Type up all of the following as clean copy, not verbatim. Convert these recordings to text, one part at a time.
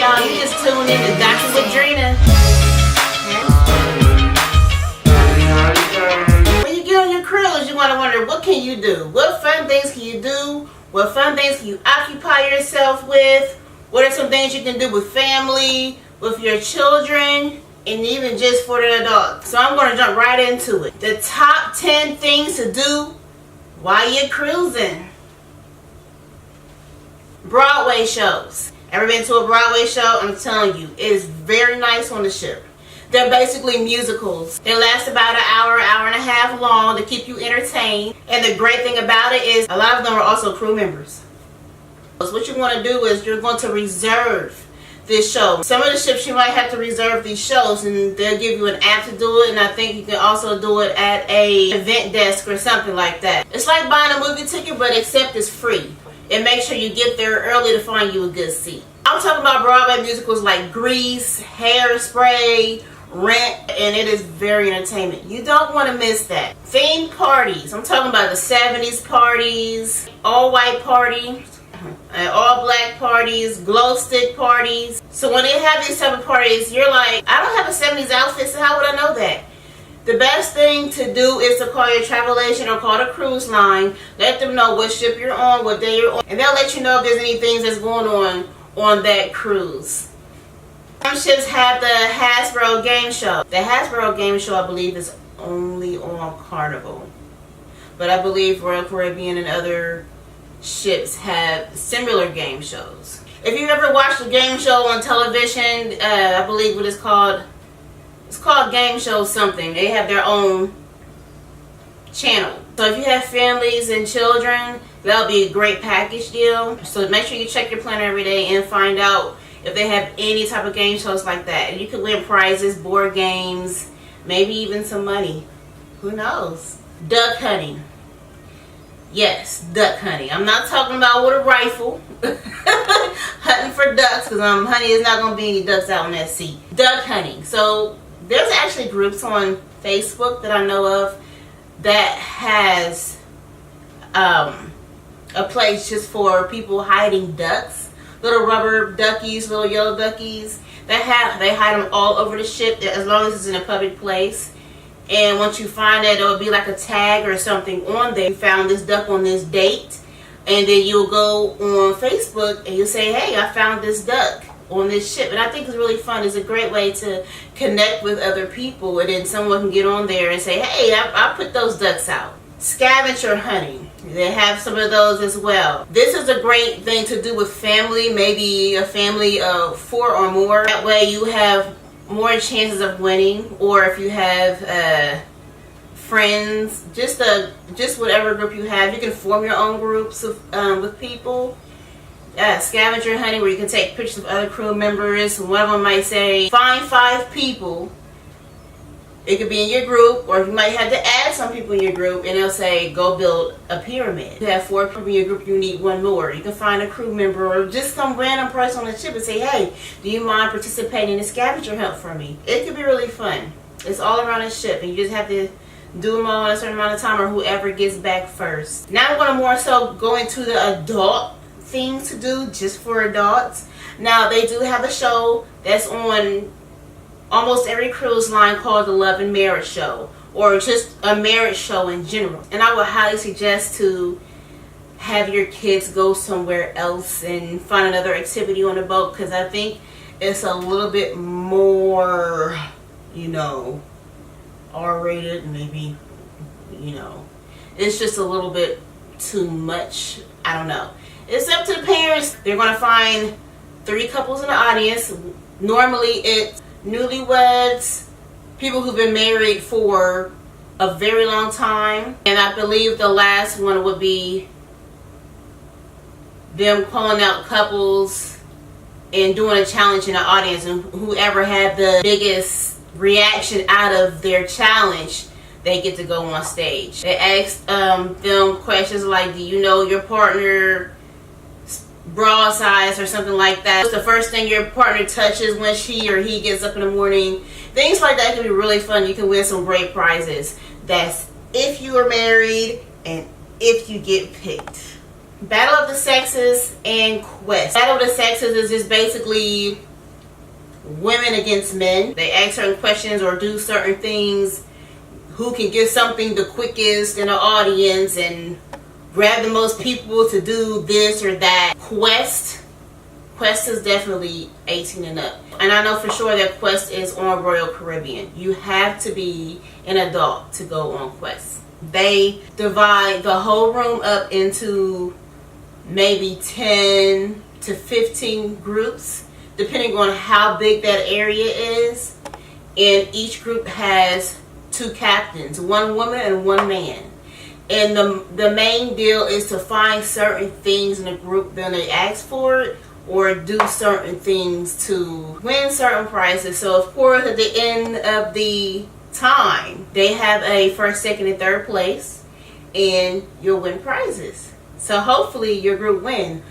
y'all. You just tuned in to Doctor with Drina. When you get on your cruise, you want to wonder, what can you do? What fun things can you do? What fun things can you occupy yourself with? What are some things you can do with family, with your children, and even just for the adults? So I'm going to jump right into it. The top 10 things to do while you're cruising. Broadway shows. Ever been to a Broadway show? I'm telling you, it is very nice on the ship. They're basically musicals. They last about an hour, hour and a half long to keep you entertained. And the great thing about it is a lot of them are also crew members. So what you want to do is you're going to reserve this show. Some of the ships you might have to reserve these shows, and they'll give you an app to do it, and I think you can also do it at a event desk or something like that. It's like buying a movie ticket, but except it's free. And make sure you get there early to find you a good seat. I'm talking about Broadway musicals like Grease, Hairspray, Rent, and it is very entertainment. You don't want to miss that. Themed parties. I'm talking about the 70s parties, all white parties, all black parties, glow stick parties. So when they have these type of parties, you're like, I don't have a 70s outfit, so how would I know that? The best thing to do is to call your travel agent or call the cruise line. Let them know what ship you're on, what day you're on, and they'll let you know if there's any things that's going on that cruise. Some ships have the Hasbro game show. The Hasbro game show, I believe, is only on Carnival. But I believe Royal Caribbean and other ships have similar game shows. If you ever watched a game show on television, I believe what it's called Game Show something. They have their own channel. So if you have families and children, that'll be a great package deal. So make sure you check your planner every day and find out if they have any type of game shows like that. And you can win prizes, board games, maybe even some money. Who knows? Duck hunting. Yes, duck hunting. I'm not talking about with a rifle. Hunting for ducks, because honey, there's not going to be any ducks out in that sea. Duck hunting. So there's actually groups on Facebook that I know of that has a place just for people hiding ducks. Little rubber duckies, little yellow duckies. They hide them all over the ship as long as it's in a public place. And once you find it, it'll be like a tag or something on there. You found this duck on this date. And then you'll go on Facebook and you'll say, hey, I found this duck on this ship. And I think it's really fun. It's a great way to connect with other people. And then someone can get on there and say, hey, I put those ducks out. Scavenger hunting. They have some of those as well. This is a great thing to do with family. Maybe a family of 4 or more. That way you have more chances of winning. Or if you have friends, just whatever group you have, you can form your own groups of, with people. Scavenger hunting, where you can take pictures of other crew members. One of them might say, find 5 people. It could be in your group, or you might have to add some people in your group, and they'll say, go build a pyramid. If you have 4 people in your group, you need 1 more. You can find a crew member or just some random person on the ship and say, hey, do you mind participating in a scavenger hunt for me? It could be really fun. It's all around the ship, and you just have to do them all in a certain amount of time, or whoever gets back first. Now I'm going to more so go into the adult things to do just for adults. Now they do have a show that's on almost every cruise line called the Love and Marriage Show, or just a marriage show in general. And I would highly suggest to have your kids go somewhere else and find another activity on the boat, because I think it's a little bit more, you know, R-rated, maybe, you know, it's just a little bit too much. I don't know. It's up to the parents. They're going to find 3 couples in the audience. Normally it's newlyweds, people who've been married for a very long time, and I believe the last one would be them calling out couples and doing a challenge in the audience, and whoever had the biggest reaction out of their challenge, they get to go on stage. They ask them questions like, do you know your partner bra size or something like that? What's the first thing your partner touches when she or he gets up in the morning? Things like that can be really fun. You can win some great prizes. That's if you are married and if you get picked. Battle of the Sexes and Quest. Battle of the Sexes is just basically women against men. They ask certain questions or do certain things. Who can get something the quickest in the audience and grab the most people to do this or that. Quest is definitely 18 and up. And I know for sure that Quest is on Royal Caribbean. You have to be an adult to go on Quest. They divide the whole room up into maybe 10 to 15 groups, depending on how big that area is. And each group has 2 captains, 1 woman and 1 man. And the main deal is to find certain things in the group that they ask for it, or do certain things to win certain prizes. So of course at the end of the time they have a first, second, and third place, and you'll win prizes. So hopefully your group win.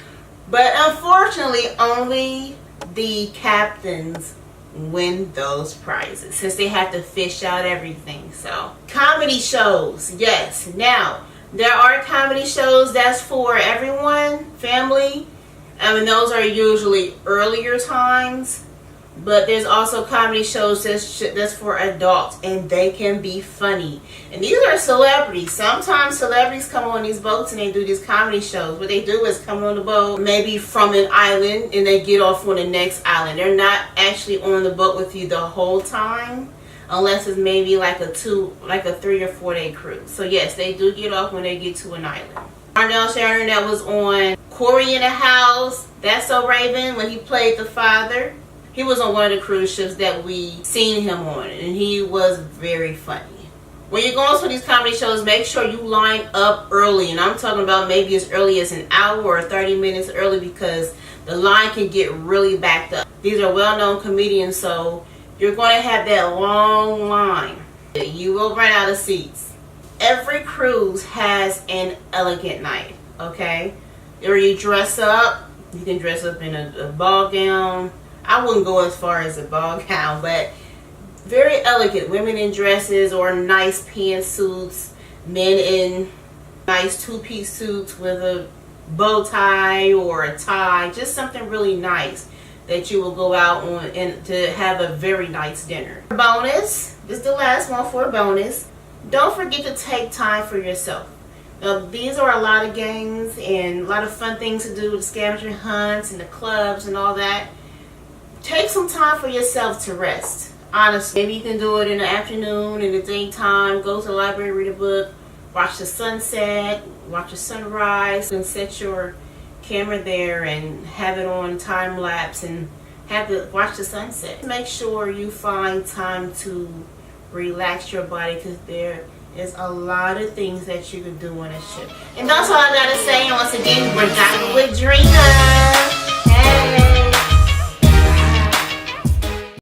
But unfortunately only the captains win those prizes, since they have to fish out everything. So comedy shows, yes. Now there are comedy shows that's for everyone, family. I mean, those are usually earlier times, but there's also comedy shows that's for adults, and they can be funny. And these are celebrities. Sometimes celebrities come on these boats and they do these comedy shows. What they do is come on the boat, maybe from an island, and they get off on the next island. They're not actually on the boat with you the whole time, unless it's maybe like a 3 or 4 day cruise. So yes, they do get off when they get to an island. Arnell Sharon, that was on Corey in the House, That's So Raven, when he played the father. He was on one of the cruise ships that we seen him on, and he was very funny. When you're going to these comedy shows, make sure you line up early, and I'm talking about maybe as early as an hour or 30 minutes early, because the line can get really backed up. These are well-known comedians, so you're going to have that long line. You will run out of seats. Every cruise has an elegant night, okay? Or you dress up. You can dress up in a ball gown. I wouldn't go as far as a ball gown, but very elegant. Women in dresses or nice pantsuits. Men in nice 2-piece suits with a bow tie or a tie. Just something really nice that you will go out on and to have a very nice dinner. Bonus. This is the last one for a bonus. Don't forget to take time for yourself. Now, these are a lot of games and a lot of fun things to do, the scavenger hunts and the clubs and all that. Take some time for yourself to rest. Honestly, maybe you can do it in the afternoon, in the daytime. Go to the library, read a book, watch the sunset, watch the sunrise, and set your camera there and have it on time lapse and watch the sunset. Make sure you find time to relax your body, because there is a lot of things that you can do on a ship. And that's all I gotta say. And once again, we're Dining with Drina.